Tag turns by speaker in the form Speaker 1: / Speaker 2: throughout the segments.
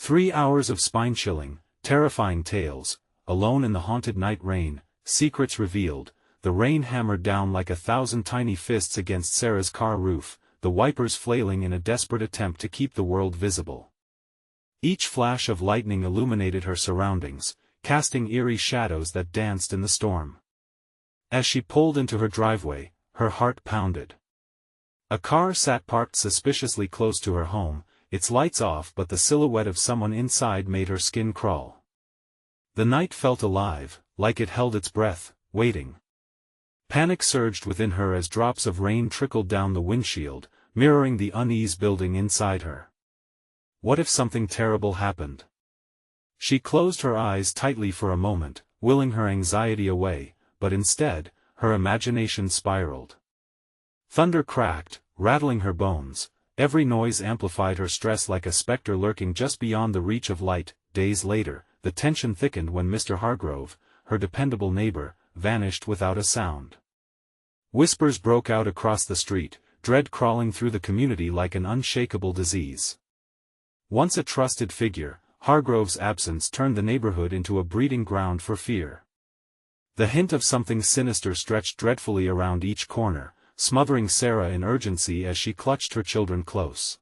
Speaker 1: 3 hours of spine-chilling, terrifying tales, alone in the haunted night rain, secrets revealed. The rain hammered down like 1,000 tiny fists against Sarah's car roof, the wipers flailing in a desperate attempt to keep the world visible. Each flash of lightning illuminated her surroundings, casting eerie shadows that danced in the storm. As she pulled into her driveway, her heart pounded. A car sat parked suspiciously close to her home, its lights off, but the silhouette of someone inside made her skin crawl. The night felt alive, like it held its breath, waiting. Panic surged within her as drops of rain trickled down the windshield, mirroring the unease building inside her. What if something terrible happened? She closed her eyes tightly for a moment, willing her anxiety away, but instead, her imagination spiraled. Thunder cracked, rattling her bones. Every noise amplified her stress like a specter lurking just beyond the reach of light. Days later, the tension thickened when Mr. Hargrove, her dependable neighbor, vanished without a sound. Whispers broke out across the street, dread crawling through the community like an unshakable disease. Once a trusted figure, Hargrove's absence turned the neighborhood into a breeding ground for fear. The hint of something sinister stretched dreadfully around each corner, smothering Sarah in urgency as she clutched her children close.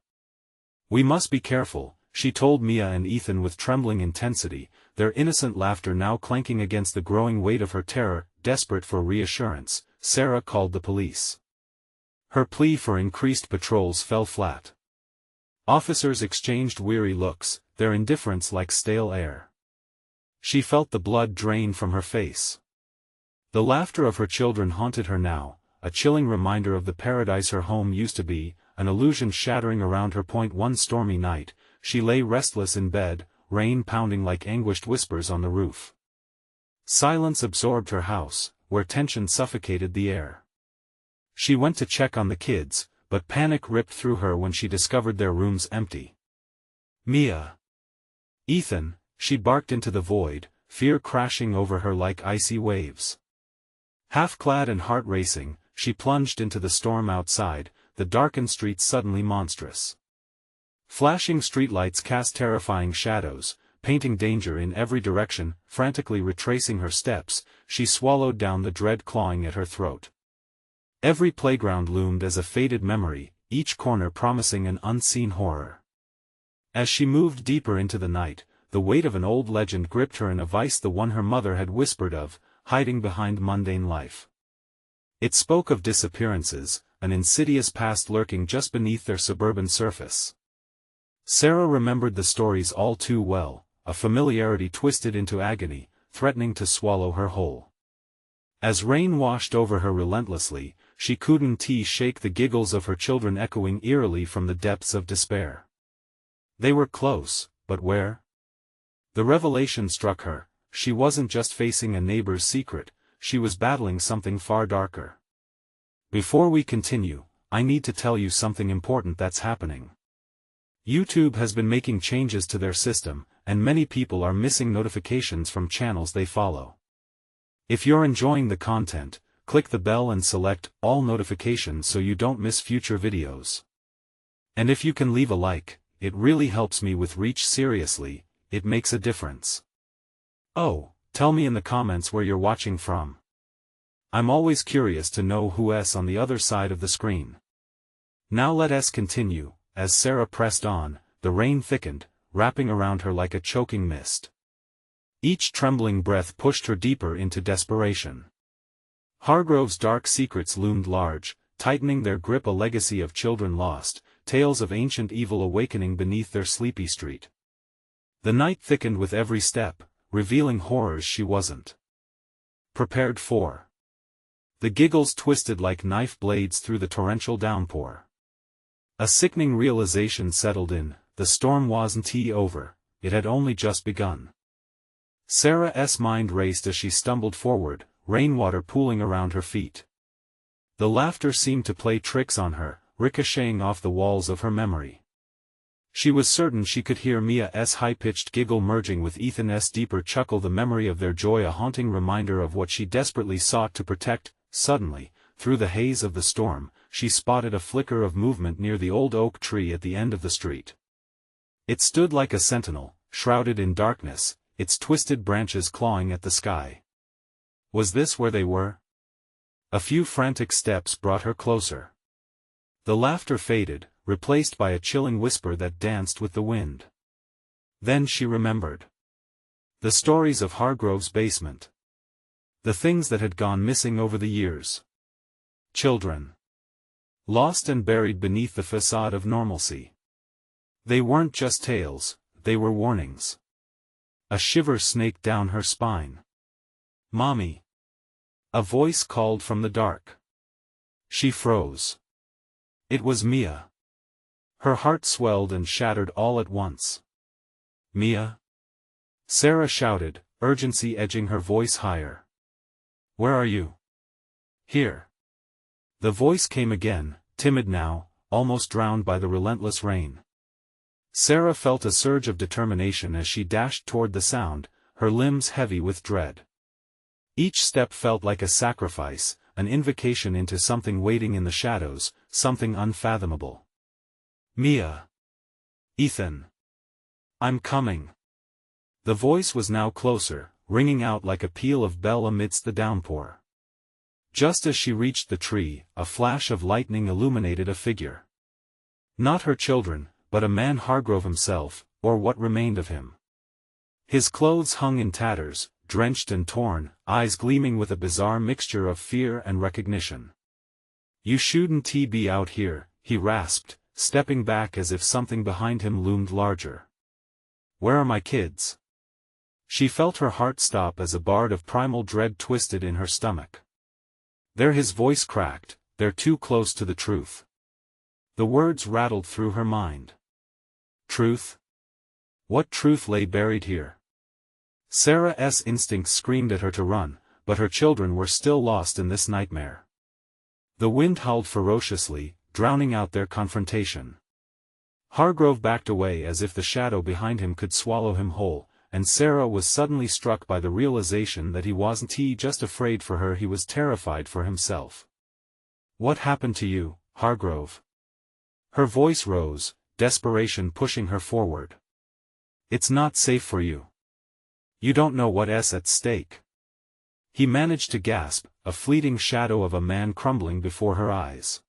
Speaker 1: "We must be careful," she told Mia and Ethan with trembling intensity, their innocent laughter now clanking against the growing weight of her terror. Desperate for reassurance, Sarah called the police. Her plea for increased patrols fell flat. Officers exchanged weary looks, their indifference like stale air. She felt the blood drain from her face. The laughter of her children haunted her now, a chilling reminder of the paradise her home used to be, an illusion shattering around her. One stormy night, she lay restless in bed, rain pounding like anguished whispers on the roof. Silence absorbed her house, where tension suffocated the air. She went to check on the kids, but panic ripped through her when she discovered their rooms empty. "Mia! Ethan!" she barked into the void, fear crashing over her like icy waves. Half-clad and heart racing, she plunged into the storm outside, the darkened streets suddenly monstrous. Flashing streetlights cast terrifying shadows, painting danger in every direction. Frantically retracing her steps, she swallowed down the dread clawing at her throat. Every playground loomed as a faded memory, each corner promising an unseen horror. As she moved deeper into the night, the weight of an old legend gripped her in a vice, the one her mother had whispered of, hiding behind mundane life. It spoke of disappearances, an insidious past lurking just beneath their suburban surface. Sarah remembered the stories all too well, a familiarity twisted into agony, threatening to swallow her whole. As rain washed over her relentlessly, she couldn't shake the giggles of her children echoing eerily from the depths of despair. They were close, but where? The revelation struck her. She wasn't just facing a neighbor's secret, she was battling something far darker. Before we continue, I need to tell you something important that's happening. YouTube has been making changes to their system, and many people are missing notifications from channels they follow. If you're enjoying the content, click the bell and select all notifications so you don't miss future videos. And if you can leave a like, it really helps me with reach. Seriously, it makes a difference. Oh, tell me in the comments where you're watching from. I'm always curious to know who's on the other side of the screen. Now let us continue. As Sarah pressed on, the rain thickened, wrapping around her like a choking mist. Each trembling breath pushed her deeper into desperation. Hargrove's dark secrets loomed large, tightening their grip, a legacy of children lost, tales of ancient evil awakening beneath their sleepy street. The night thickened with every step, revealing horrors she wasn't prepared for. The giggles twisted like knife blades through the torrential downpour. A sickening realization settled in, the storm wasn't over, it had only just begun. Sarah's mind raced as she stumbled forward, rainwater pooling around her feet. The laughter seemed to play tricks on her, ricocheting off the walls of her memory. She was certain she could hear Mia's high-pitched giggle merging with Ethan's deeper chuckle, the memory of their joy a haunting reminder of what she desperately sought to protect. Suddenly, through the haze of the storm, she spotted a flicker of movement near the old oak tree at the end of the street. It stood like a sentinel, shrouded in darkness, its twisted branches clawing at the sky. Was this where they were? A few frantic steps brought her closer. The laughter faded, replaced by a chilling whisper that danced with the wind. Then she remembered. The stories of Hargrove's basement. The things that had gone missing over the years. Children. Lost and buried beneath the facade of normalcy. They weren't just tales, they were warnings. A shiver snaked down her spine. "Mommy!" A voice called from the dark. She froze. It was Mia. Her heart swelled and shattered all at once. "Mia?" Sarah shouted, urgency edging her voice higher. "Where are you?" "Here." The voice came again, timid now, almost drowned by the relentless rain. Sarah felt a surge of determination as she dashed toward the sound, her limbs heavy with dread. Each step felt like a sacrifice, an invocation into something waiting in the shadows, something unfathomable. "Mia! Ethan! I'm coming!" The voice was now closer, ringing out like a peal of bell amidst the downpour. Just as she reached the tree, a flash of lightning illuminated a figure. Not her children, but a man, Hargrove himself, or what remained of him. His clothes hung in tatters, drenched and torn, eyes gleaming with a bizarre mixture of fear and recognition. "You shouldn't be out here," he rasped, stepping back as if something behind him loomed larger. "Where are my kids?" She felt her heart stop as a bard of primal dread twisted in her stomach. There, his voice cracked, "They're too close to the truth." The words rattled through her mind. Truth? What truth lay buried here? Sarah's instincts screamed at her to run, but her children were still lost in this nightmare. The wind howled ferociously, drowning out their confrontation. Hargrove backed away as if the shadow behind him could swallow him whole, and Sarah was suddenly struck by the realization that he wasn't just afraid for her, he was terrified for himself. "What happened to you, Hargrove?" Her voice rose, desperation pushing her forward. "It's not safe for you. You don't know what's at stake." He managed to gasp, a fleeting shadow of a man crumbling before her eyes.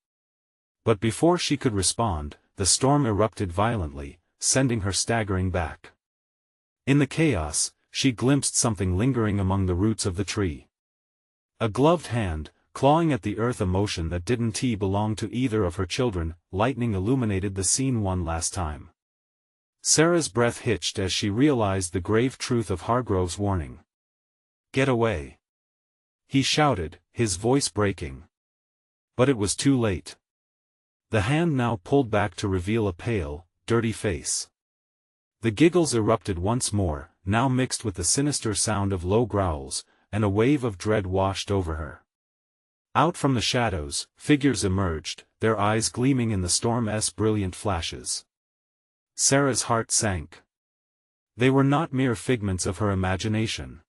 Speaker 1: But before she could respond, the storm erupted violently, sending her staggering back. In the chaos, she glimpsed something lingering among the roots of the tree. A gloved hand, clawing at the earth, a motion that didn't belong to either of her children. Lightning illuminated the scene one last time. Sarah's breath hitched as she realized the grave truth of Hargrove's warning. "Get away!" he shouted, his voice breaking. But it was too late. The hand now pulled back to reveal a pale, dirty face. The giggles erupted once more, now mixed with the sinister sound of low growls, and a wave of dread washed over her. Out from the shadows, figures emerged, their eyes gleaming in the storm's brilliant flashes. Sarah's heart sank. They were not mere figments of her imagination.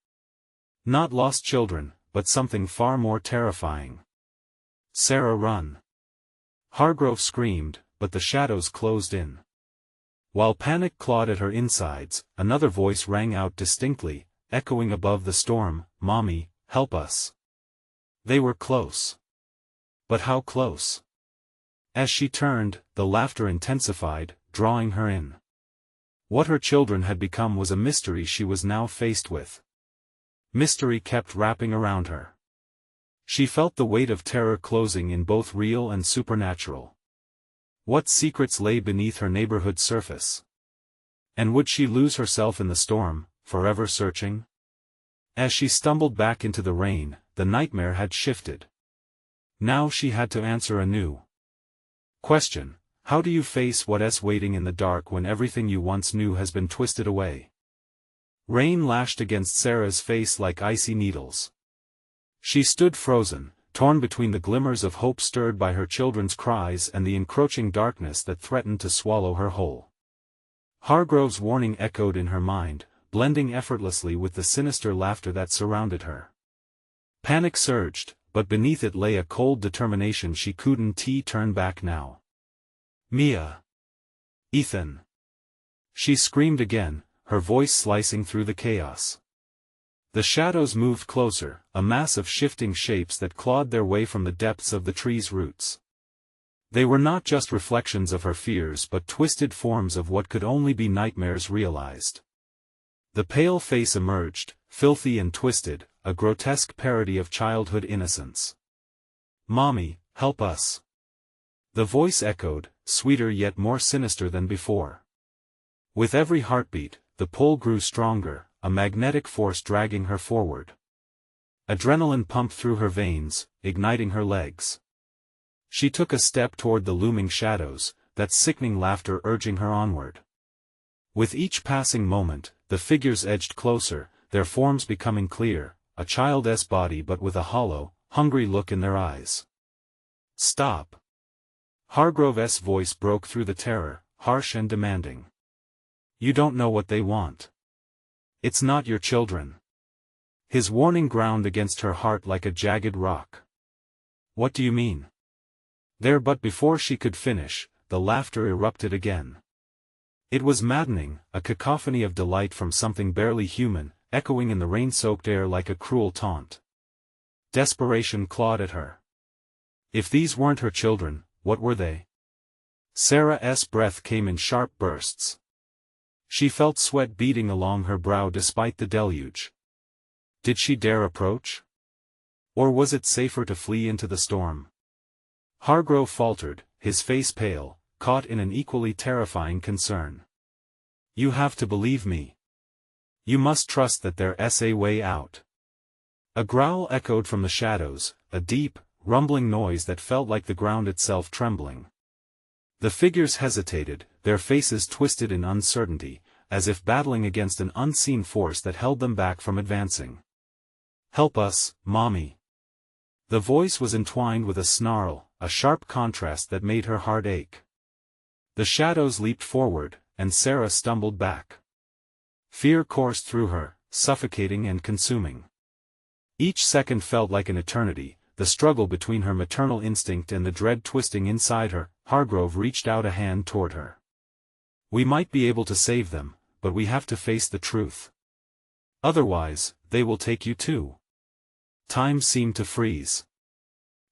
Speaker 1: Not lost children, but something far more terrifying. "Sarah, run!" Hargrove screamed, but the shadows closed in. While panic clawed at her insides, another voice rang out distinctly, echoing above the storm, "Mommy, help us." They were close. But how close? As she turned, the laughter intensified, drawing her in. What her children had become was a mystery she was now faced with. Mystery kept wrapping around her. She felt the weight of terror closing in, both real and supernatural. What secrets lay beneath her neighborhood's surface? And would she lose herself in the storm, forever searching? As she stumbled back into the rain, the nightmare had shifted. Now she had to answer a new question. How do you face what's waiting in the dark when everything you once knew has been twisted away? Rain lashed against Sarah's face like icy needles. She stood frozen, torn between the glimmers of hope stirred by her children's cries and the encroaching darkness that threatened to swallow her whole. Hargrove's warning echoed in her mind, blending effortlessly with the sinister laughter that surrounded her. Panic surged, but beneath it lay a cold determination she couldn't turn back now. "Mia! Ethan!" She screamed again, her voice slicing through the chaos. The shadows moved closer, a mass of shifting shapes that clawed their way from the depths of the tree's roots. They were not just reflections of her fears but twisted forms of what could only be nightmares realized. The pale face emerged, filthy and twisted, a grotesque parody of childhood innocence. "Mommy, help us!" The voice echoed, sweeter yet more sinister than before. With every heartbeat, the pull grew stronger, a magnetic force dragging her forward. Adrenaline pumped through her veins, igniting her legs. She took a step toward the looming shadows, that sickening laughter urging her onward. With each passing moment, the figures edged closer, their forms becoming clear, a child's body but with a hollow, hungry look in their eyes. "Stop!" Hargrove's voice broke through the terror, harsh and demanding. "You don't know what they want. It's not your children." His warning ground against her heart like a jagged rock. "What do you mean?" There, but before she could finish, the laughter erupted again. It was maddening, a cacophony of delight from something barely human, echoing in the rain-soaked air like a cruel taunt. Desperation clawed at her. If these weren't her children, what were they? Sarah's breath came in sharp bursts. She felt sweat beading along her brow despite the deluge. Did she dare approach? Or was it safer to flee into the storm? Hargrove faltered, his face pale, caught in an equally terrifying concern. "You have to believe me. You must trust that there's a way out." A growl echoed from the shadows, a deep, rumbling noise that felt like the ground itself trembling. The figures hesitated, their faces twisted in uncertainty, as if battling against an unseen force that held them back from advancing. "Help us, Mommy." The voice was entwined with a snarl, a sharp contrast that made her heart ache. The shadows leaped forward, and Sarah stumbled back. Fear coursed through her, suffocating and consuming. Each second felt like an eternity, the struggle between her maternal instinct and the dread twisting inside her. Hargrove reached out a hand toward her. "We might be able to save them, but we have to face the truth. Otherwise, they will take you too." Time seemed to freeze.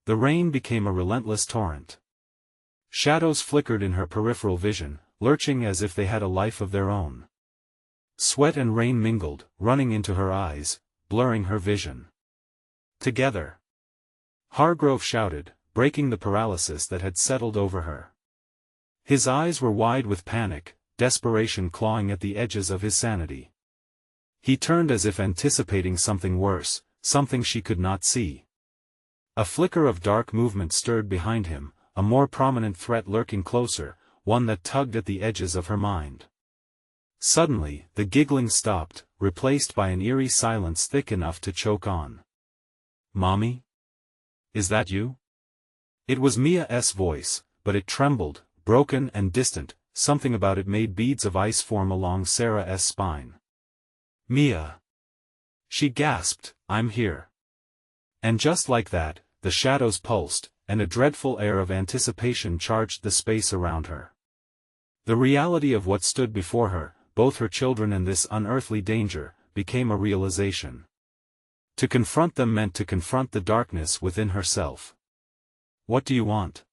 Speaker 1: The rain became a relentless torrent. Shadows flickered in her peripheral vision, lurching as if they had a life of their own. Sweat and rain mingled, running into her eyes, blurring her vision. "Together!" Hargrove shouted, breaking the paralysis that had settled over her. His eyes were wide with panic, desperation clawing at the edges of his sanity. He turned as if anticipating something worse, something she could not see. A flicker of dark movement stirred behind him, a more prominent threat lurking closer, one that tugged at the edges of her mind. Suddenly, the giggling stopped, replaced by an eerie silence thick enough to choke on. "Mommy? Is that you?" It was Mia's voice, but it trembled, broken and distant, something about it made beads of ice form along Sarah's spine. "Mia!" She gasped, "I'm here." And just like that, the shadows pulsed, and a dreadful air of anticipation charged the space around her. The reality of what stood before her, both her children and this unearthly danger, became a realization. To confront them meant to confront the darkness within herself. "What do you want?"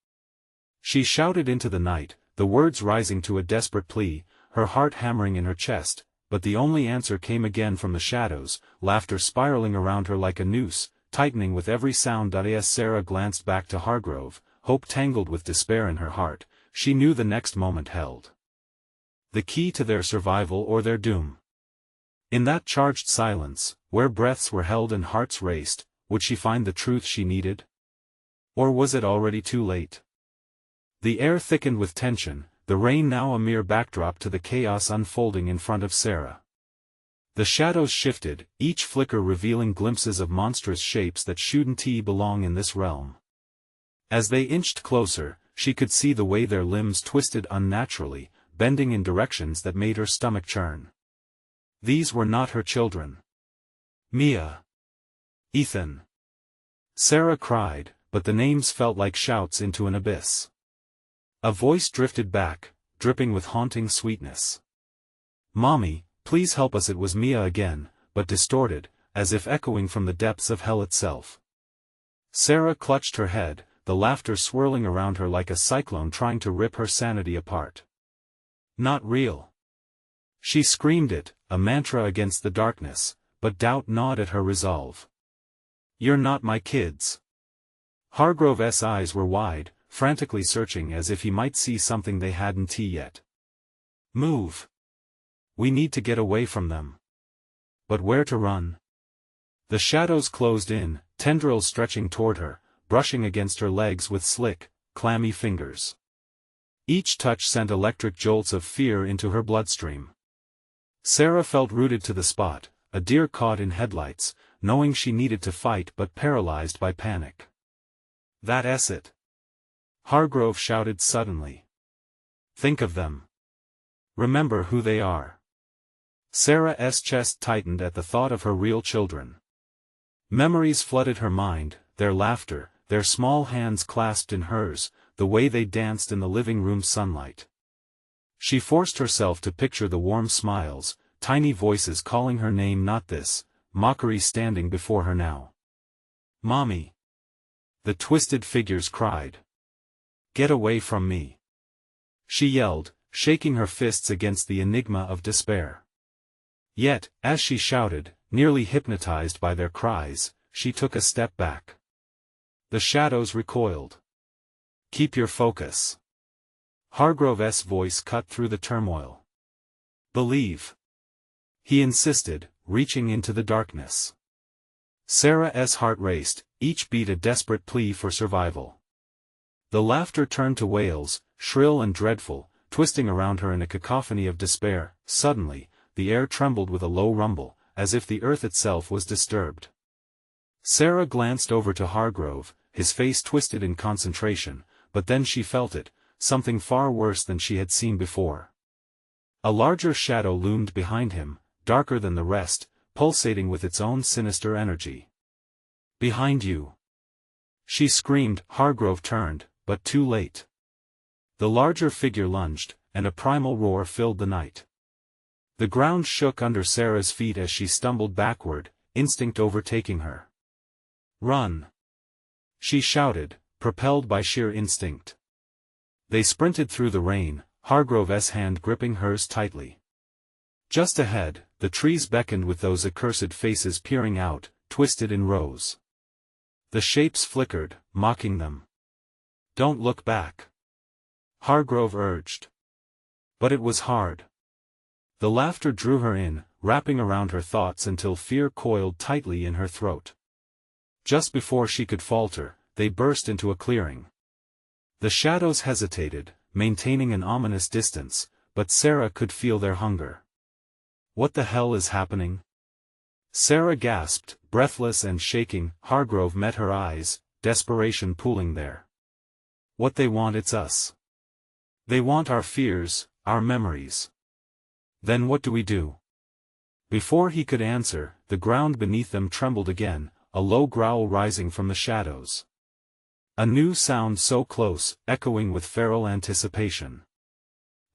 Speaker 1: She shouted into the night, the words rising to a desperate plea, her heart hammering in her chest, but the only answer came again from the shadows, laughter spiraling around her like a noose, tightening with every sound. As Sarah glanced back to Hargrove, hope tangled with despair in her heart, she knew the next moment held the key to their survival or their doom. In that charged silence, where breaths were held and hearts raced, would she find the truth she needed? Or was it already too late? The air thickened with tension, the rain now a mere backdrop to the chaos unfolding in front of Sarah. The shadows shifted, each flicker revealing glimpses of monstrous shapes that shouldn't belong in this realm. As they inched closer, she could see the way their limbs twisted unnaturally, bending in directions that made her stomach churn. These were not her children. "Mia! Ethan!" Sarah cried, but the names felt like shouts into an abyss. A voice drifted back, dripping with haunting sweetness. "Mommy, please help us." It was Mia again, but distorted, as if echoing from the depths of hell itself. Sarah clutched her head, the laughter swirling around her like a cyclone trying to rip her sanity apart. "Not real." She screamed it, a mantra against the darkness, but doubt gnawed at her resolve. "You're not my kids." Hargrove's eyes were wide, frantically searching as if he might see something they hadn't seen yet. "Move. We need to get away from them." But where to run? The shadows closed in, tendrils stretching toward her, brushing against her legs with slick, clammy fingers. Each touch sent electric jolts of fear into her bloodstream. Sarah felt rooted to the spot, a deer caught in headlights, knowing she needed to fight but paralyzed by panic. "That's it," Hargrove shouted suddenly. "Think of them. Remember who they are." Sarah's chest tightened at the thought of her real children. Memories flooded her mind, their laughter, their small hands clasped in hers, the way they danced in the living room sunlight. She forced herself to picture the warm smiles, tiny voices calling her name, not this, mockery standing before her now. "Mommy!" The twisted figures cried. "Get away from me!" She yelled, shaking her fists against the enigma of despair. Yet, as she shouted, nearly hypnotized by their cries, she took a step back. The shadows recoiled. "Keep your focus." Hargrove's voice cut through the turmoil. "Believe," he insisted, reaching into the darkness. Sarah's heart raced, each beat a desperate plea for survival. The laughter turned to wails, shrill and dreadful, twisting around her in a cacophony of despair. Suddenly, the air trembled with a low rumble, as if the earth itself was disturbed. Sarah glanced over to Hargrove, his face twisted in concentration, but then she felt it, something far worse than she had seen before. A larger shadow loomed behind him, darker than the rest, pulsating with its own sinister energy. "Behind you!" she screamed. Hargrove turned, but too late. The larger figure lunged, and a primal roar filled the night. The ground shook under Sarah's feet as she stumbled backward, instinct overtaking her. "Run!" she shouted, propelled by sheer instinct. They sprinted through the rain, Hargrove's hand gripping hers tightly. Just ahead, the trees beckoned with those accursed faces peering out, twisted in rows. The shapes flickered, mocking them. "Don't look back," Hargrove urged. But it was hard. The laughter drew her in, wrapping around her thoughts until fear coiled tightly in her throat. Just before she could falter, they burst into a clearing. The shadows hesitated, maintaining an ominous distance, but Sarah could feel their hunger. "What the hell is happening?" Sarah gasped, breathless and shaking. Hargrove met her eyes, desperation pooling there. "What they want, it's us. They want our fears, our memories." "Then what do we do?" Before he could answer, the ground beneath them trembled again, a low growl rising from the shadows. A new sound so close, echoing with feral anticipation.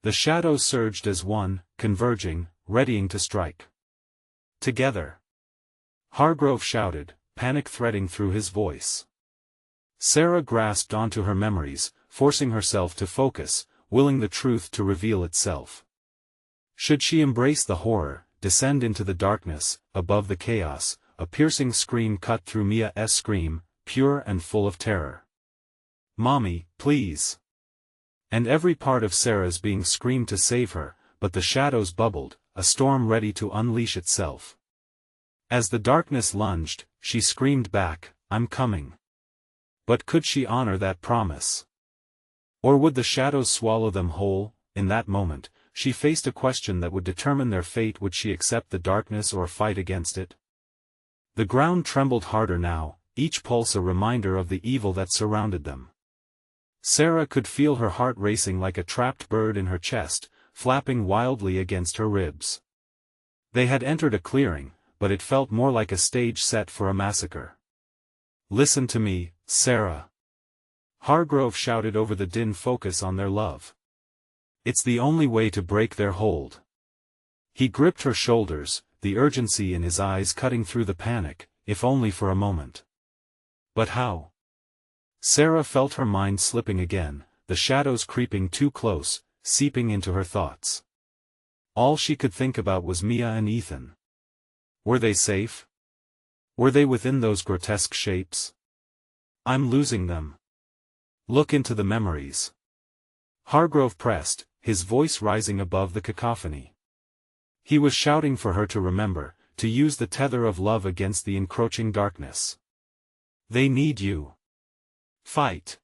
Speaker 1: The shadows surged as one, converging, readying to strike. "Together!" Hargrove shouted, panic threading through his voice. Sarah grasped onto her memories, forcing herself to focus, willing the truth to reveal itself. Should she embrace the horror, descend into the darkness, above the chaos? A piercing scream cut through Mia's scream, pure and full of terror. "Mommy, please!" And every part of Sarah's being screamed to save her, but the shadows bubbled, a storm ready to unleash itself. As the darkness lunged, she screamed back, "I'm coming." But could she honor that promise? Or would the shadows swallow them whole? In that moment, she faced a question that would determine their fate. Would she accept the darkness or fight against it? The ground trembled harder now, each pulse a reminder of the evil that surrounded them. Sarah could feel her heart racing like a trapped bird in her chest, flapping wildly against her ribs. They had entered a clearing, but it felt more like a stage set for a massacre. "Listen to me, Sarah," Hargrove shouted over the din. "Focus on their love. It's the only way to break their hold." He gripped her shoulders, the urgency in his eyes cutting through the panic, if only for a moment. But how? Sarah felt her mind slipping again, the shadows creeping too close, seeping into her thoughts. All she could think about was Mia and Ethan. Were they safe? Were they within those grotesque shapes? I'm losing them. Look into the memories. Hargrove pressed, his voice rising above the cacophony. He was shouting for her to remember, to use the tether of love against the encroaching darkness. They need you. Fight.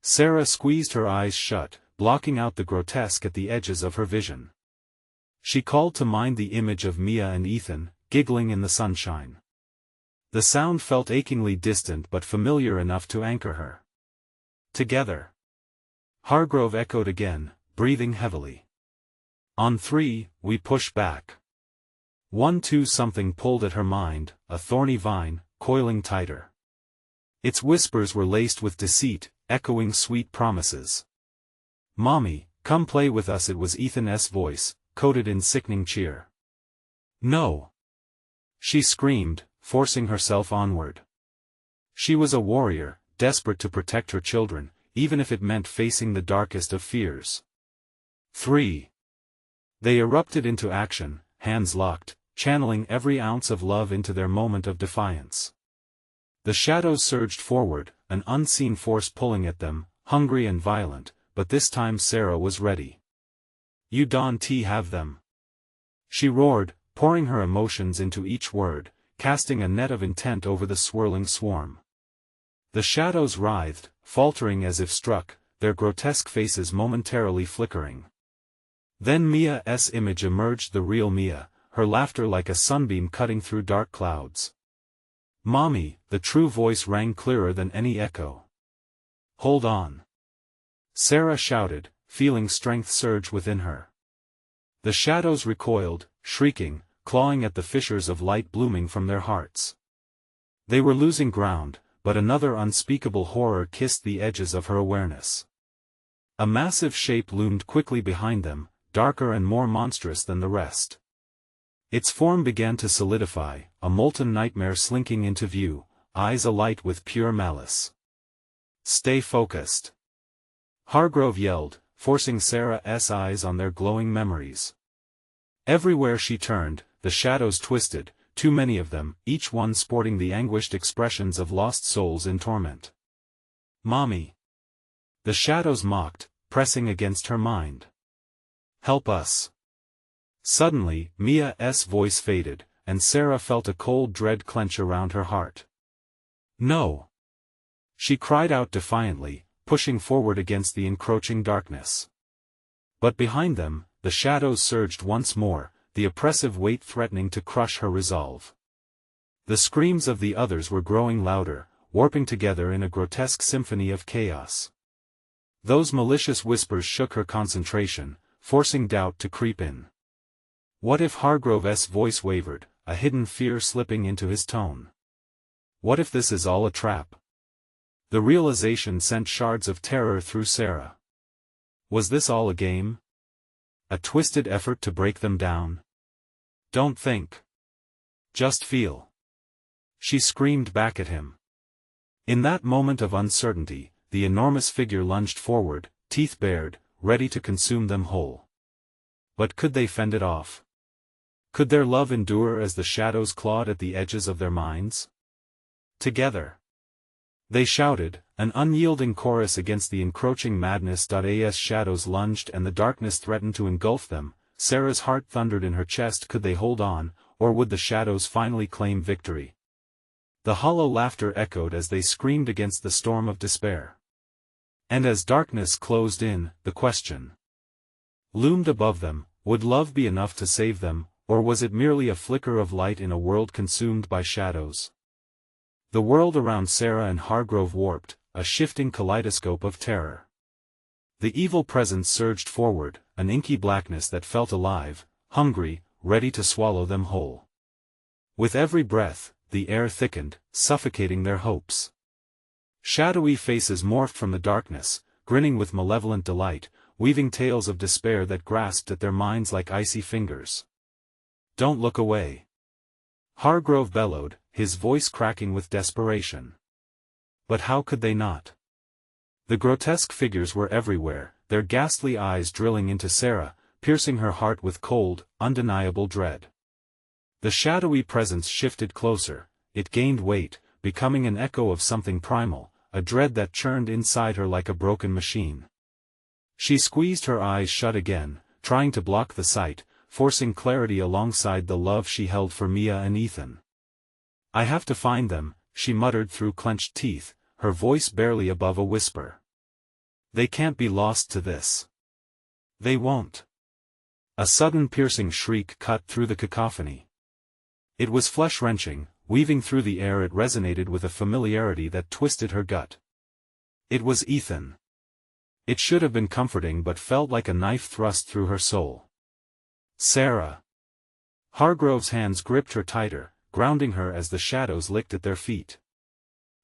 Speaker 1: Sarah squeezed her eyes shut, blocking out the grotesque at the edges of her vision. She called to mind the image of Mia and Ethan, giggling in the sunshine. The sound felt achingly distant but familiar enough to anchor her. Together. Hargrove echoed again, breathing heavily. On 3, we push back. 1, 2. Something pulled at her mind, a thorny vine, coiling tighter. Its whispers were laced with deceit, echoing sweet promises. Mommy, come play with us. It was Ethan's voice, coated in sickening cheer. No. She screamed, forcing herself onward. She was a warrior, desperate to protect her children, even if it meant facing the darkest of fears. 3. They erupted into action, hands locked, channeling every ounce of love into their moment of defiance. The shadows surged forward, an unseen force pulling at them, hungry and violent, but this time Sarah was ready. You don't have them. She roared, pouring her emotions into each word, casting a net of intent over the swirling swarm. The shadows writhed, faltering as if struck, their grotesque faces momentarily flickering. Then Mia's image emerged, the real Mia, her laughter like a sunbeam cutting through dark clouds. Mommy, the true voice rang clearer than any echo. Hold on. Sarah shouted, feeling strength surge within her. The shadows recoiled, shrieking, clawing at the fissures of light blooming from their hearts. They were losing ground, but another unspeakable horror kissed the edges of her awareness. A massive shape loomed quickly behind them, darker and more monstrous than the rest. Its form began to solidify, a molten nightmare slinking into view, eyes alight with pure malice. Stay focused. Hargrove yelled, forcing Sarah's eyes on their glowing memories. Everywhere she turned, the shadows twisted, too many of them, each one sporting the anguished expressions of lost souls in torment. Mommy. The shadows mocked, pressing against her mind. Help us. Suddenly, Mia's voice faded, and Sarah felt a cold dread clench around her heart. No. She cried out defiantly, pushing forward against the encroaching darkness. But behind them, the shadows surged once more, the oppressive weight threatening to crush her resolve. The screams of the others were growing louder, warping together in a grotesque symphony of chaos. Those malicious whispers shook her concentration, forcing doubt to creep in. What if Hargrove's voice wavered, a hidden fear slipping into his tone? What if this is all a trap? The realization sent shards of terror through Sarah. Was this all a game? A twisted effort to break them down? Don't think. Just feel. She screamed back at him. In that moment of uncertainty, the enormous figure lunged forward, teeth bared, ready to consume them whole. But could they fend it off? Could their love endure as the shadows clawed at the edges of their minds? Together. They shouted, an unyielding chorus against the encroaching madness. As shadows lunged and the darkness threatened to engulf them, Sarah's heart thundered in her chest. Could they hold on, or would the shadows finally claim victory? The hollow laughter echoed as they screamed against the storm of despair. And as darkness closed in, the question loomed above them, would love be enough to save them, or was it merely a flicker of light in a world consumed by shadows? The world around Sarah and Hargrove warped, a shifting kaleidoscope of terror. The evil presence surged forward, an inky blackness that felt alive, hungry, ready to swallow them whole. With every breath, the air thickened, suffocating their hopes. Shadowy faces morphed from the darkness, grinning with malevolent delight, weaving tales of despair that grasped at their minds like icy fingers. Don't look away. Hargrove bellowed, his voice cracking with desperation. But how could they not? The grotesque figures were everywhere, their ghastly eyes drilling into Sarah, piercing her heart with cold, undeniable dread. The shadowy presence shifted closer, it gained weight, becoming an echo of something primal, a dread that churned inside her like a broken machine. She squeezed her eyes shut again, trying to block the sight, forcing clarity alongside the love she held for Mia and Ethan. I have to find them, she muttered through clenched teeth, her voice barely above a whisper. They can't be lost to this. They won't. A sudden piercing shriek cut through the cacophony. It was flesh-wrenching, weaving through the air. It resonated with a familiarity that twisted her gut. It was Ethan. It should have been comforting but felt like a knife thrust through her soul. Sarah. Hargrove's hands gripped her tighter, grounding her as the shadows licked at their feet.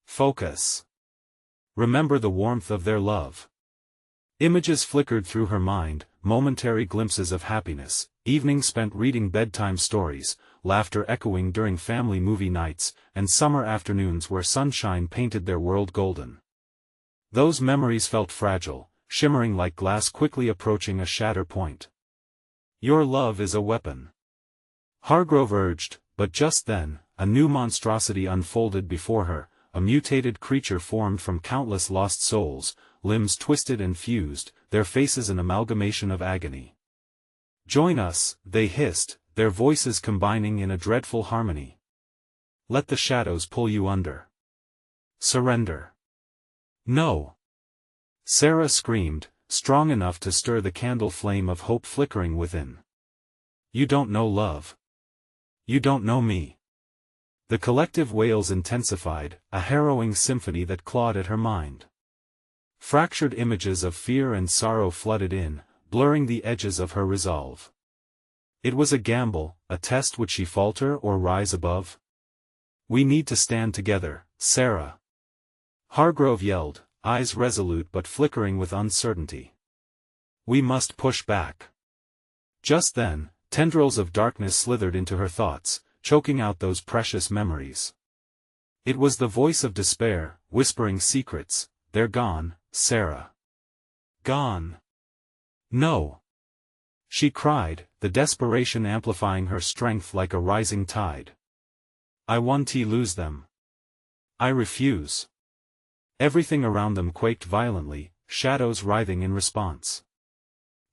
Speaker 1: Focus. Remember the warmth of their love. Images flickered through her mind, momentary glimpses of happiness, evenings spent reading bedtime stories, laughter echoing during family movie nights, and summer afternoons where sunshine painted their world golden. Those memories felt fragile, shimmering like glass quickly approaching a shatter point. Your love is a weapon. Hargrove urged, but just then, a new monstrosity unfolded before her, a mutated creature formed from countless lost souls, limbs twisted and fused, their faces an amalgamation of agony. Join us, they hissed, their voices combining in a dreadful harmony. Let the shadows pull you under. Surrender. No. Sarah screamed, strong enough to stir the candle flame of hope flickering within. You don't know love. You don't know me. The collective wails intensified, a harrowing symphony that clawed at her mind. Fractured images of fear and sorrow flooded in, blurring the edges of her resolve. It was a gamble, a test. Would she falter or rise above? We need to stand together, Sarah. Hargrove yelled, eyes resolute but flickering with uncertainty. We must push back. Just then, tendrils of darkness slithered into her thoughts, choking out those precious memories. It was the voice of despair, whispering secrets. They're gone, Sarah. Gone. No. She cried, the desperation amplifying her strength like a rising tide. I want to lose them. I refuse. Everything around them quaked violently, shadows writhing in response.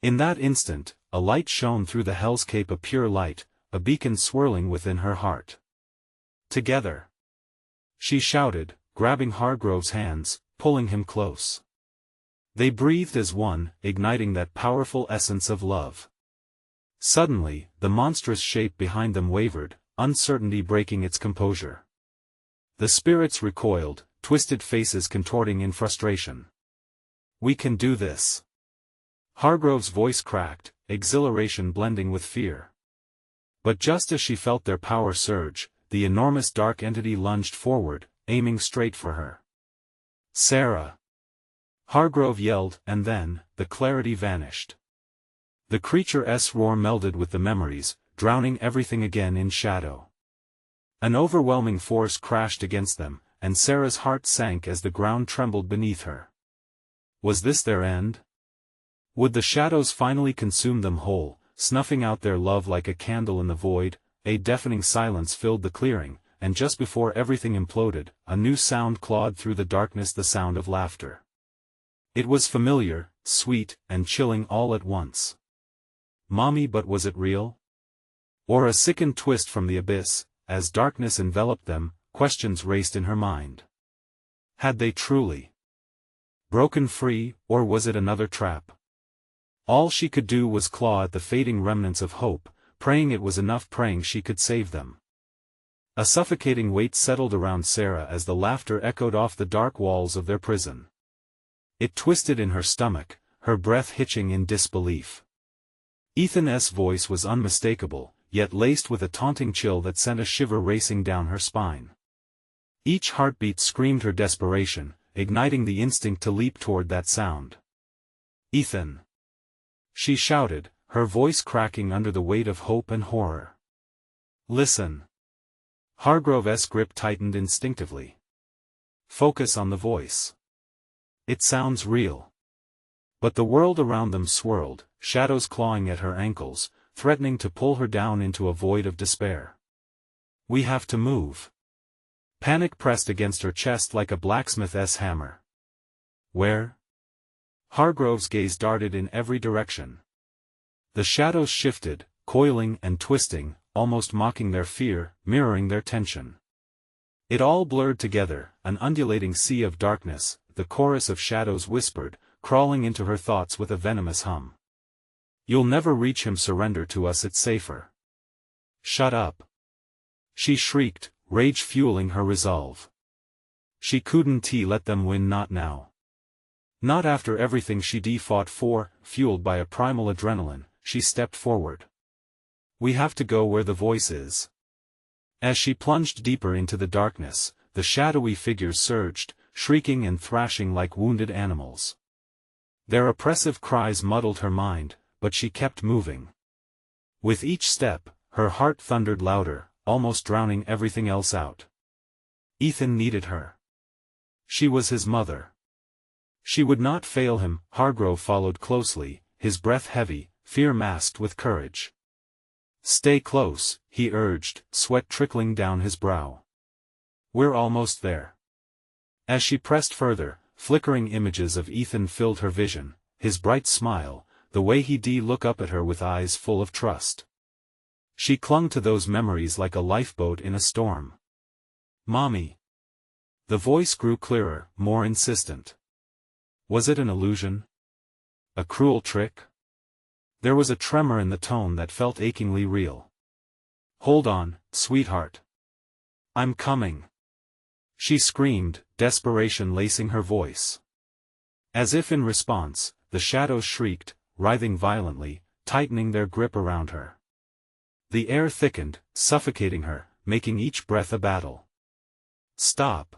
Speaker 1: In that instant, a light shone through the hellscape, a pure light, a beacon swirling within her heart. Together. She shouted, grabbing Hargrove's hands, pulling him close. They breathed as one, igniting that powerful essence of love. Suddenly, the monstrous shape behind them wavered, uncertainty breaking its composure. The spirits recoiled, twisted faces contorting in frustration. We can do this. Hargrove's voice cracked, exhilaration blending with fear. But just as she felt their power surge, the enormous dark entity lunged forward, aiming straight for her. Sarah. Hargrove yelled, and then, the clarity vanished. The creature's roar melded with the memories, drowning everything again in shadow. An overwhelming force crashed against them, and Sarah's heart sank as the ground trembled beneath her. Was this their end? Would the shadows finally consume them whole, snuffing out their love like a candle in the void? A deafening silence filled the clearing, and just before everything imploded, a new sound clawed through the darkness, the sound of laughter. It was familiar, sweet, and chilling all at once. Mommy, but was it real? Or a sickened twist from the abyss? As darkness enveloped them, questions raced in her mind. Had they truly broken free, or was it another trap? All she could do was claw at the fading remnants of hope, praying it was enough, praying she could save them. A suffocating weight settled around Sarah as the laughter echoed off the dark walls of their prison. It twisted in her stomach, her breath hitching in disbelief. Ethan's voice was unmistakable, yet laced with a taunting chill that sent a shiver racing down her spine. Each heartbeat screamed her desperation, igniting the instinct to leap toward that sound. Ethan! She shouted, her voice cracking under the weight of hope and horror. Listen. Hargrove's grip tightened instinctively. Focus on the voice. It sounds real. But the world around them swirled, shadows clawing at her ankles, threatening to pull her down into a void of despair. We have to move. Panic pressed against her chest like a blacksmith's hammer. Where? Hargrove's gaze darted in every direction. The shadows shifted, coiling and twisting, almost mocking their fear, mirroring their tension. It all blurred together, an undulating sea of darkness, the chorus of shadows whispered, crawling into her thoughts with a venomous hum. You'll never reach him, surrender to us, it's safer. Shut up. She shrieked, rage fueling her resolve. She couldn't let them win, not now. Not after everything she'd fought for. Fueled by a primal adrenaline, she stepped forward. We have to go where the voice is. As she plunged deeper into the darkness, the shadowy figures surged, shrieking and thrashing like wounded animals. Their oppressive cries muddled her mind, but she kept moving. With each step, her heart thundered louder, almost drowning everything else out. Ethan needed her. She was his mother. She would not fail him. Hargrove followed closely, his breath heavy, fear masked with courage. Stay close, he urged, sweat trickling down his brow. We're almost there. As she pressed further, flickering images of Ethan filled her vision, his bright smile, the way he'd look up at her with eyes full of trust. She clung to those memories like a lifeboat in a storm. Mommy. The voice grew clearer, more insistent. Was it an illusion? A cruel trick? There was a tremor in the tone that felt achingly real. Hold on, sweetheart. I'm coming. She screamed, desperation lacing her voice. As if in response, the shadows shrieked, writhing violently, tightening their grip around her. The air thickened, suffocating her, making each breath a battle. Stop!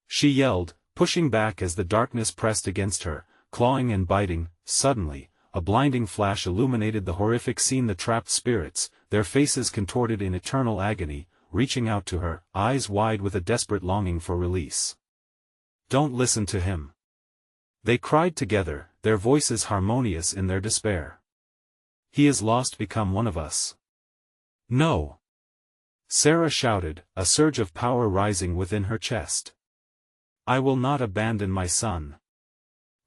Speaker 1: She yelled, pushing back as the darkness pressed against her, clawing and biting. Suddenly, a blinding flash illuminated the horrific scene. The trapped spirits, their faces contorted in eternal agony, reaching out to her, eyes wide with a desperate longing for release. Don't listen to him. They cried together, their voices harmonious in their despair. He is lost, become one of us. No! Sarah shouted, a surge of power rising within her chest. I will not abandon my son.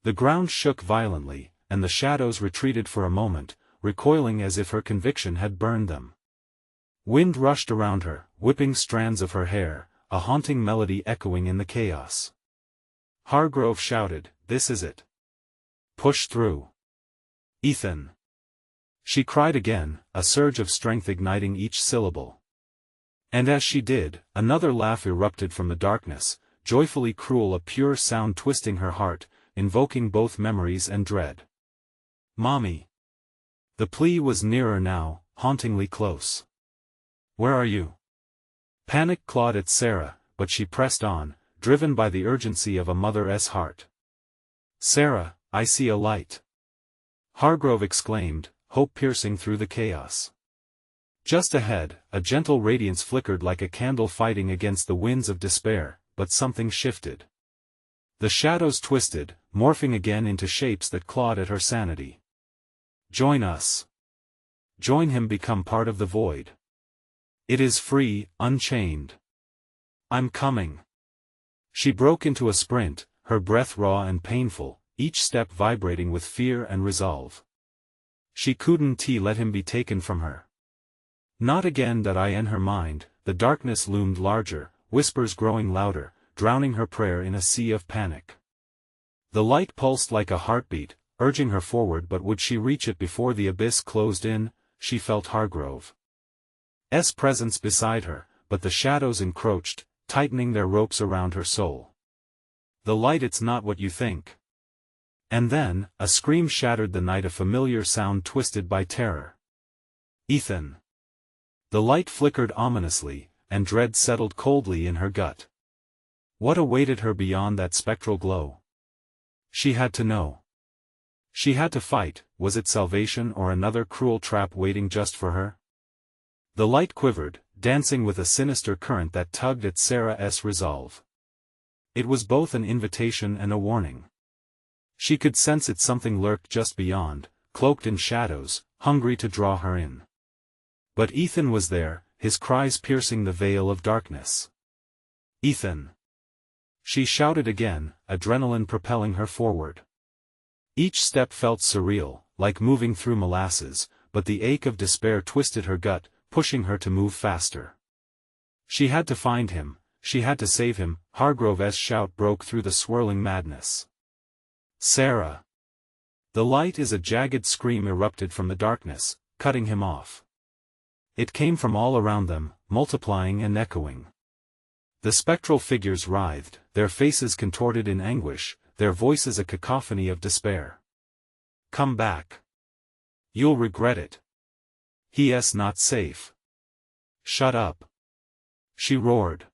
Speaker 1: The ground shook violently, and the shadows retreated for a moment, recoiling as if her conviction had burned them. Wind rushed around her, whipping strands of her hair, a haunting melody echoing in the chaos. Hargrove shouted, this is it. Push through. Ethan. She cried again, a surge of strength igniting each syllable. And as she did, another laugh erupted from the darkness, joyfully cruel, a pure sound twisting her heart, invoking both memories and dread. Mommy. The plea was nearer now, hauntingly close. Where are you? Panic clawed at Sarah, but she pressed on, driven by the urgency of a mother's heart. Sarah, I see a light. Hargrove exclaimed, hope piercing through the chaos. Just ahead, a gentle radiance flickered like a candle fighting against the winds of despair, but something shifted. The shadows twisted, morphing again into shapes that clawed at her sanity. Join us. Join him, become part of the void. It is free, unchained. I'm coming. She broke into a sprint, her breath raw and painful, each step vibrating with fear and resolve. She couldn't let him be taken from her. Not again. That in her mind, the darkness loomed larger, whispers growing louder, drowning her prayer in a sea of panic. The light pulsed like a heartbeat, urging her forward, but would she reach it before the abyss closed in? She felt Hargrove's presence beside her, but the shadows encroached, tightening their ropes around her soul. The light, it's not what you think. And then, a scream shattered the night, a familiar sound twisted by terror. Ethan. The light flickered ominously, and dread settled coldly in her gut. What awaited her beyond that spectral glow? She had to know. She had to fight. Was it salvation or another cruel trap waiting just for her? The light quivered, dancing with a sinister current that tugged at Sarah's resolve. It was both an invitation and a warning. She could sense it, something lurked just beyond, cloaked in shadows, hungry to draw her in. But Ethan was there, his cries piercing the veil of darkness. "Ethan!" She shouted again, adrenaline propelling her forward. Each step felt surreal, like moving through molasses, but the ache of despair twisted her gut, pushing her to move faster. She had to find him, she had to save him. Hargrove's shout broke through the swirling madness. "Sarah!" The light as a jagged scream erupted from the darkness, cutting him off. It came from all around them, multiplying and echoing. The spectral figures writhed, their faces contorted in anguish, their voices a cacophony of despair. "Come back. You'll regret it. He's not safe." "Shut up!" she roared.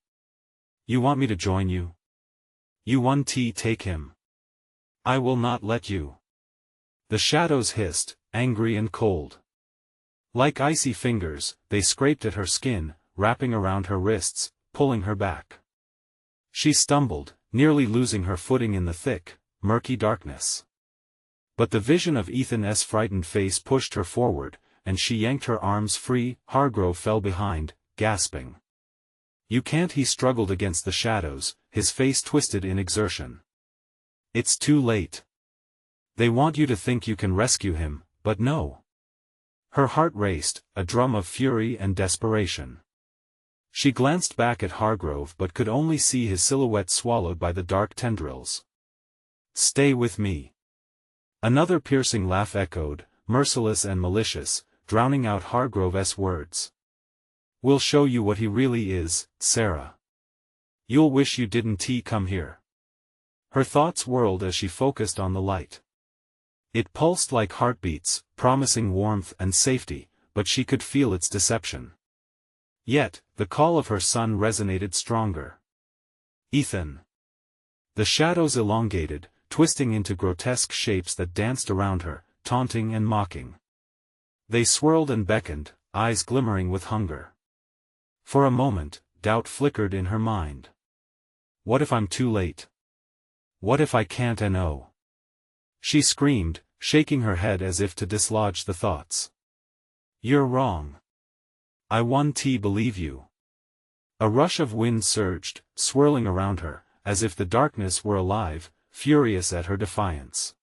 Speaker 1: "You want me to join you? You want to take him? I will not let you." The shadows hissed, angry and cold. Like icy fingers, they scraped at her skin, wrapping around her wrists, pulling her back. She stumbled, nearly losing her footing in the thick, murky darkness. But the vision of Ethan's frightened face pushed her forward, and she yanked her arms free. Hargrove fell behind, gasping. "You can't!" He struggled against the shadows, his face twisted in exertion. "It's too late. They want you to think you can rescue him, but no." Her heart raced, a drum of fury and desperation. She glanced back at Hargrove but could only see his silhouette swallowed by the dark tendrils. "Stay with me." Another piercing laugh echoed, merciless and malicious, drowning out Hargrove's words. "We'll show you what he really is, Sarah. You'll wish you didn't come here." Her thoughts whirled as she focused on the light. It pulsed like heartbeats, promising warmth and safety, but she could feel its deception. Yet, the call of her son resonated stronger. "Ethan!" The shadows elongated, twisting into grotesque shapes that danced around her, taunting and mocking. They swirled and beckoned, eyes glimmering with hunger. For a moment, doubt flickered in her mind. What if I'm too late? What if I can't and oh? She screamed, shaking her head as if to dislodge the thoughts. "You're wrong. I want to believe you." A rush of wind surged, swirling around her, as if the darkness were alive, furious at her defiance.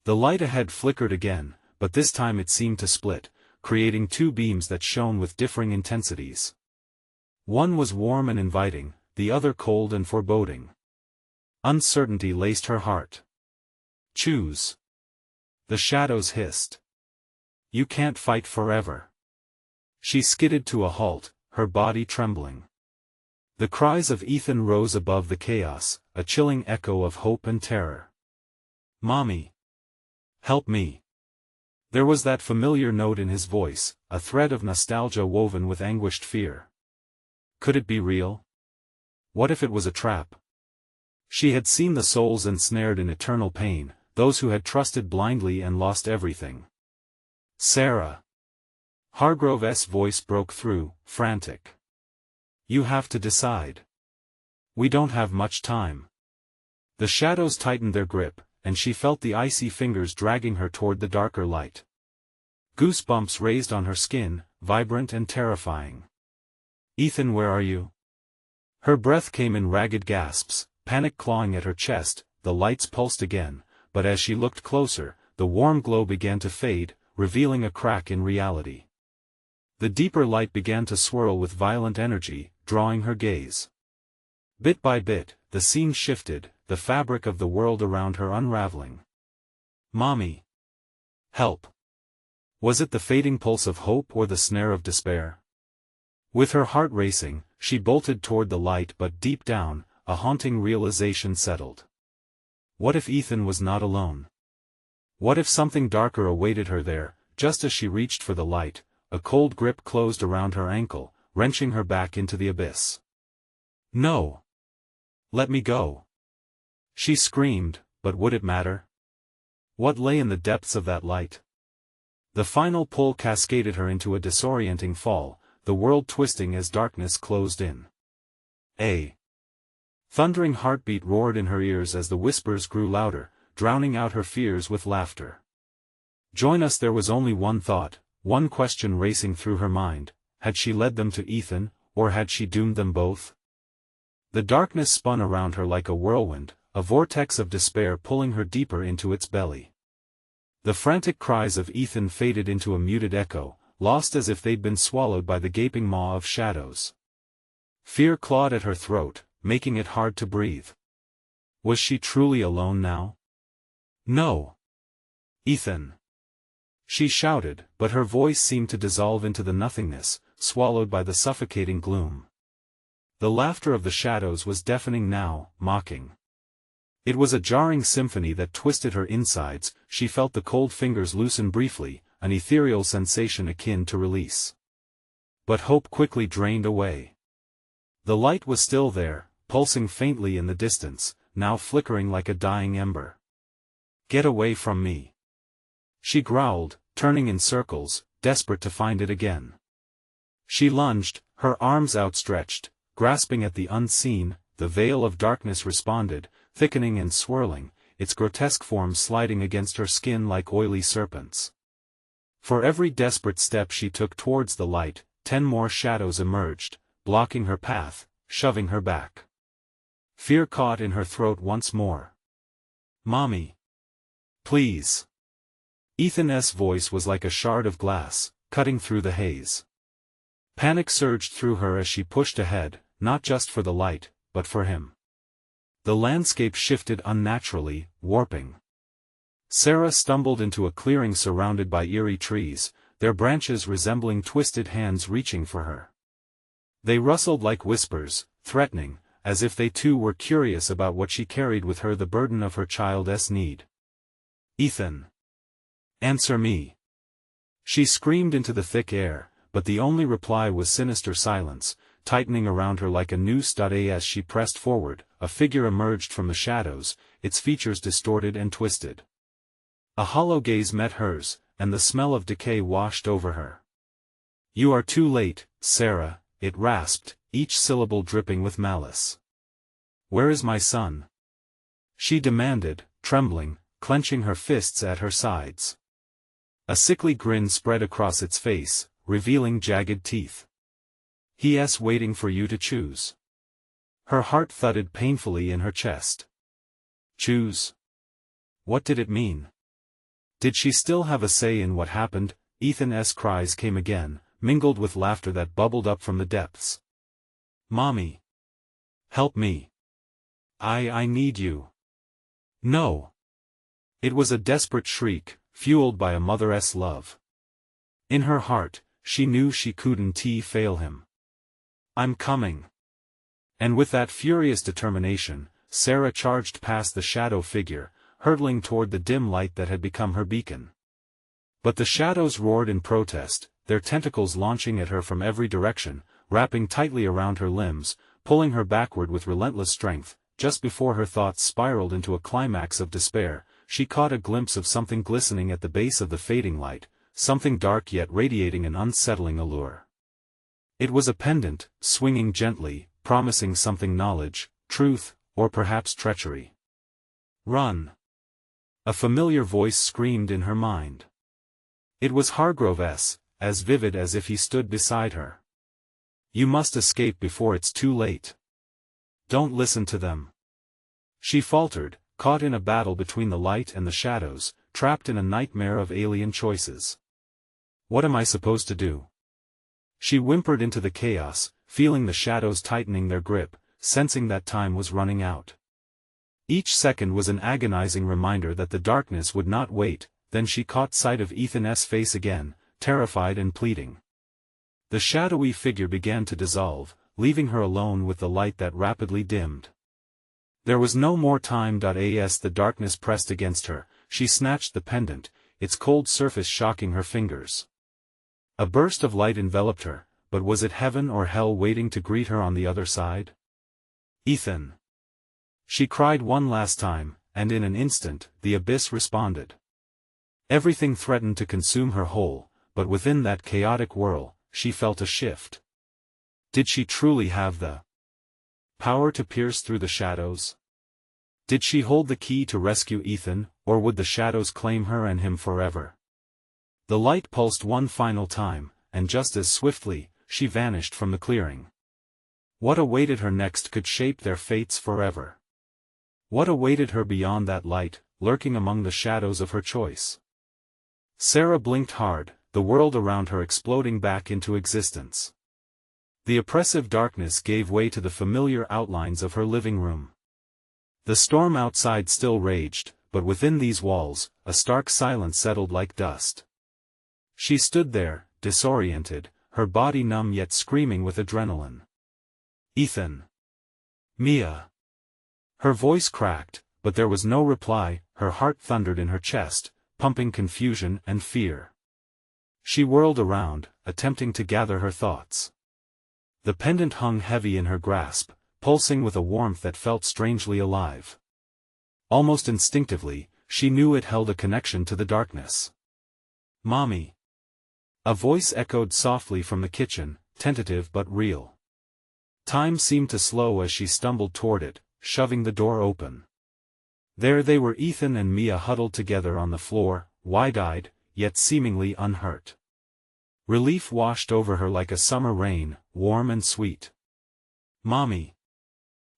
Speaker 1: The light ahead flickered again, but this time it seemed to split, creating two beams that shone with differing intensities. One was warm and inviting, the other cold and foreboding. Uncertainty laced her heart. "Choose." The shadows hissed. "You can't fight forever." She skidded to a halt, her body trembling. The cries of Ethan rose above the chaos, a chilling echo of hope and terror. "Mommy! Help me!" There was that familiar note in his voice, a thread of nostalgia woven with anguished fear. Could it be real? What if it was a trap? She had seen the souls ensnared in eternal pain, those who had trusted blindly and lost everything. "Sarah!" Hargrove's voice broke through, frantic. "You have to decide. We don't have much time." The shadows tightened their grip, and she felt the icy fingers dragging her toward the darker light. Goosebumps raised on her skin, vibrant and terrifying. "Ethan, where are you?" Her breath came in ragged gasps, panic clawing at her chest. The lights pulsed again, but as she looked closer, the warm glow began to fade, revealing a crack in reality. The deeper light began to swirl with violent energy, drawing her gaze. Bit by bit, the scene shifted, the fabric of the world around her unraveling. "Mommy! Help!" Was it the fading pulse of hope or the snare of despair? With her heart racing, she bolted toward the light, but deep down, a haunting realization settled. What if Ethan was not alone? What if something darker awaited her there? Just as she reached for the light, a cold grip closed around her ankle, wrenching her back into the abyss. "No! Let me go!" She screamed, but would it matter? What lay in the depths of that light? The final pull cascaded her into a disorienting fall, the world twisting as darkness closed in. A thundering heartbeat roared in her ears as the whispers grew louder, drowning out her fears with laughter. Join us. There was only one thought, one question racing through her mind: had she led them to Ethan, or had she doomed them both? The darkness spun around her like a whirlwind, a vortex of despair pulling her deeper into its belly. The frantic cries of Ethan faded into a muted echo, lost as if they'd been swallowed by the gaping maw of shadows. Fear clawed at her throat, making it hard to breathe. Was she truly alone now? No. Ethan! She shouted, but her voice seemed to dissolve into the nothingness, swallowed by the suffocating gloom. The laughter of the shadows was deafening now, mocking. It was a jarring symphony that twisted her insides. She felt the cold fingers loosen briefly, an ethereal sensation akin to release. But hope quickly drained away. The light was still there, pulsing faintly in the distance, now flickering like a dying ember. "Get away from me!" she growled, turning in circles, desperate to find it again. She lunged, her arms outstretched, grasping at the unseen. The veil of darkness responded, thickening and swirling, its grotesque forms sliding against her skin like oily serpents. For every desperate step she took towards the light, 10 more shadows emerged, blocking her path, shoving her back. Fear caught in her throat once more. "Mommy! Please!" Ethan's voice was like a shard of glass, cutting through the haze. Panic surged through her as she pushed ahead, not just for the light, but for him. The landscape shifted unnaturally, warping. Sarah stumbled into a clearing surrounded by eerie trees, their branches resembling twisted hands reaching for her. They rustled like whispers, threatening, as if they too were curious about what she carried with her, the burden of her child's need. "Ethan! Answer me!" She screamed into the thick air, but the only reply was sinister silence, tightening around her like a noose. As she pressed forward, a figure emerged from the shadows, its features distorted and twisted. A hollow gaze met hers, and the smell of decay washed over her. "You are too late, Sarah," it rasped, each syllable dripping with malice. "Where is my son?" she demanded, trembling, clenching her fists at her sides. A sickly grin spread across its face, revealing jagged teeth. "He's waiting for you to choose." Her heart thudded painfully in her chest. Choose? What did it mean? Did she still have a say in what happened? Ethan's cries came again, mingled with laughter that bubbled up from the depths. "Mommy! Help me! I need you!" "No!" It was a desperate shriek, fueled by a mother's love. In her heart, she knew she couldn't fail him. "I'm coming." And with that furious determination, Sarah charged past the shadow figure, hurtling toward the dim light that had become her beacon. But the shadows roared in protest, their tentacles launching at her from every direction, wrapping tightly around her limbs, pulling her backward with relentless strength. Just before her thoughts spiraled into a climax of despair, she caught a glimpse of something glistening at the base of the fading light, something dark yet radiating an unsettling allure. It was a pendant, swinging gently, promising something: knowledge, truth, or perhaps treachery. "Run!" A familiar voice screamed in her mind. It was Hargrove's, as vivid as if he stood beside her. "You must escape before it's too late. Don't listen to them." She faltered, caught in a battle between the light and the shadows, trapped in a nightmare of alien choices. "What am I supposed to do?" She whimpered into the chaos, feeling the shadows tightening their grip, sensing that time was running out. Each second was an agonizing reminder that the darkness would not wait. Then she caught sight of Ethan's face again, terrified and pleading. The shadowy figure began to dissolve, leaving her alone with the light that rapidly dimmed. There was no more time. As the darkness pressed against her, she snatched the pendant, its cold surface shocking her fingers. A burst of light enveloped her, but was it heaven or hell waiting to greet her on the other side? "Ethan!" She cried one last time, and in an instant, the abyss responded. Everything threatened to consume her whole, but within that chaotic whirl, she felt a shift. Did she truly have the power to pierce through the shadows? Did she hold the key to rescue Ethan, or would the shadows claim her and him forever? The light pulsed one final time, and just as swiftly, she vanished from the clearing. What awaited her next could shape their fates forever. What awaited her beyond that light, lurking among the shadows of her choice? Sarah blinked hard, the world around her exploding back into existence. The oppressive darkness gave way to the familiar outlines of her living room. The storm outside still raged, but within these walls, a stark silence settled like dust. She stood there, disoriented, her body numb yet screaming with adrenaline. Ethan. Mia. Her voice cracked, but there was no reply. Her heart thundered in her chest, pumping confusion and fear. She whirled around, attempting to gather her thoughts. The pendant hung heavy in her grasp, pulsing with a warmth that felt strangely alive. Almost instinctively, she knew it held a connection to the darkness. "Mommy." A voice echoed softly from the kitchen, tentative but real. Time seemed to slow as she stumbled toward it, shoving the door open. There they were, Ethan and Mia huddled together on the floor, wide-eyed, yet seemingly unhurt. Relief washed over her like a summer rain, warm and sweet. "Mommy.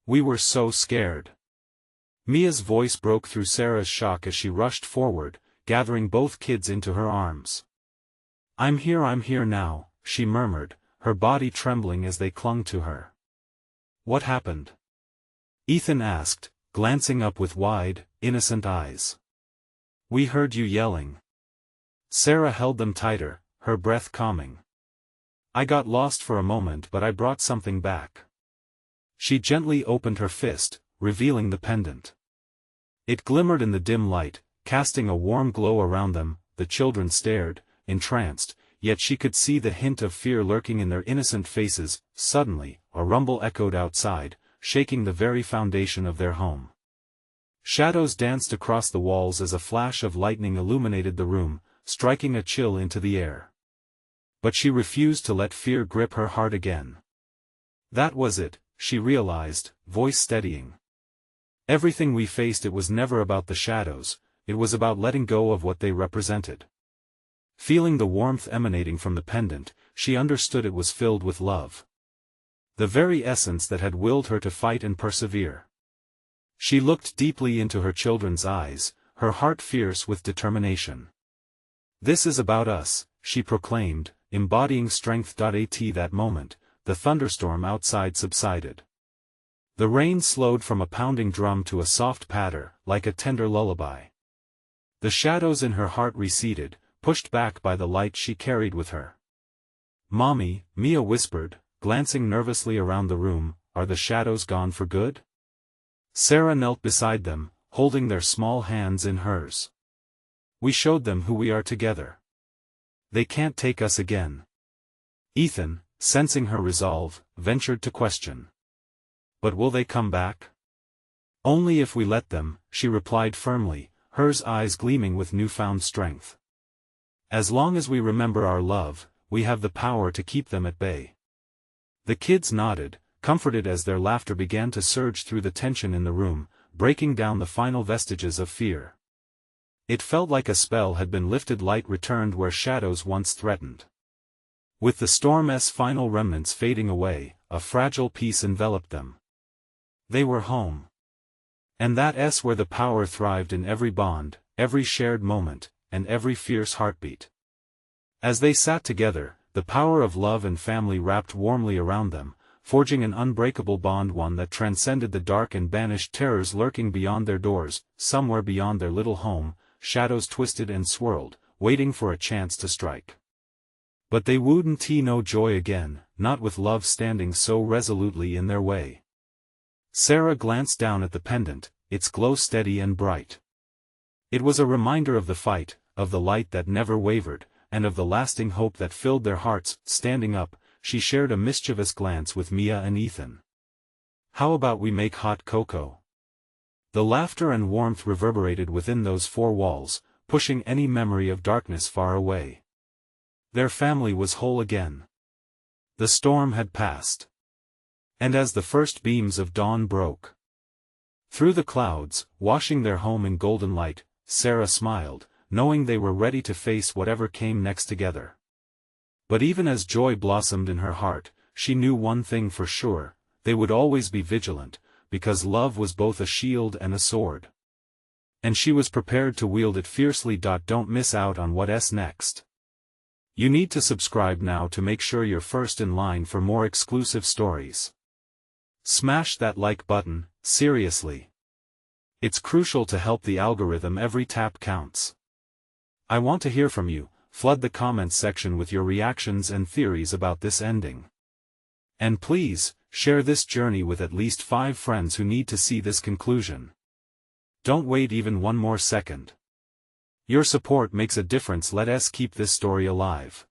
Speaker 1: We were so scared." Mia's voice broke through Sarah's shock as she rushed forward, gathering both kids into her arms. I'm here now," she murmured, her body trembling as they clung to her. "What happened?" Ethan asked, glancing up with wide, innocent eyes. "We heard you yelling." Sarah held them tighter, her breath calming. "I got lost for a moment, but I brought something back." She gently opened her fist, revealing the pendant. It glimmered in the dim light, casting a warm glow around them. The children stared, entranced, yet she could see the hint of fear lurking in their innocent faces. Suddenly, a rumble echoed outside, shaking the very foundation of their home. Shadows danced across the walls as a flash of lightning illuminated the room, striking a chill into the air. But she refused to let fear grip her heart again. That was it, she realized, voice steadying. Everything we faced, it was never about the shadows, it was about letting go of what they represented. Feeling the warmth emanating from the pendant, she understood it was filled with love. The very essence that had willed her to fight and persevere. She looked deeply into her children's eyes, her heart fierce with determination. "This is about us," she proclaimed, embodying strength. That moment, the thunderstorm outside subsided. The rain slowed from a pounding drum to a soft patter, like a tender lullaby. The shadows in her heart receded, pushed back by the light she carried with her. "Mommy," Mia whispered, glancing nervously around the room, "are the shadows gone for good?" Sarah knelt beside them, holding their small hands in hers. "We showed them who we are together. They can't take us again." Ethan, sensing her resolve, ventured to question. "But will they come back?" "Only if we let them," she replied firmly, hers eyes gleaming with newfound strength. "As long as we remember our love, we have the power to keep them at bay." The kids nodded, comforted as their laughter began to surge through the tension in the room, breaking down the final vestiges of fear. It felt like a spell had been lifted, light returned where shadows once threatened. With the storm's final remnants fading away, a fragile peace enveloped them. They were home. And that's where the power thrived, in every bond, every shared moment, and every fierce heartbeat. As they sat together, the power of love and family wrapped warmly around them, forging an unbreakable bond, one that transcended the dark and banished terrors lurking beyond their doors. Somewhere beyond their little home, shadows twisted and swirled, waiting for a chance to strike. But they wouldn't know joy again, not with love standing so resolutely in their way. Sarah glanced down at the pendant, its glow steady and bright. It was a reminder of the fight, of the light that never wavered, and of the lasting hope that filled their hearts. Standing up, she shared a mischievous glance with Mia and Ethan. "How about we make hot cocoa?" The laughter and warmth reverberated within those four walls, pushing any memory of darkness far away. Their family was whole again. The storm had passed. And as the first beams of dawn broke through the clouds, washing their home in golden light, Sarah smiled, knowing they were ready to face whatever came next together. But even as joy blossomed in her heart, she knew one thing for sure: they would always be vigilant, because love was both a shield and a sword. And she was prepared to wield it fiercely. Don't miss out on what's next. You need to subscribe now to make sure you're first in line for more exclusive stories. Smash that like button, seriously. It's crucial to help the algorithm. Every tap counts. I want to hear from you. Flood the comments section with your reactions and theories about this ending. And please, share this journey with at least 5 friends who need to see this conclusion. Don't wait even one more second. Your support makes a difference. Let us keep this story alive.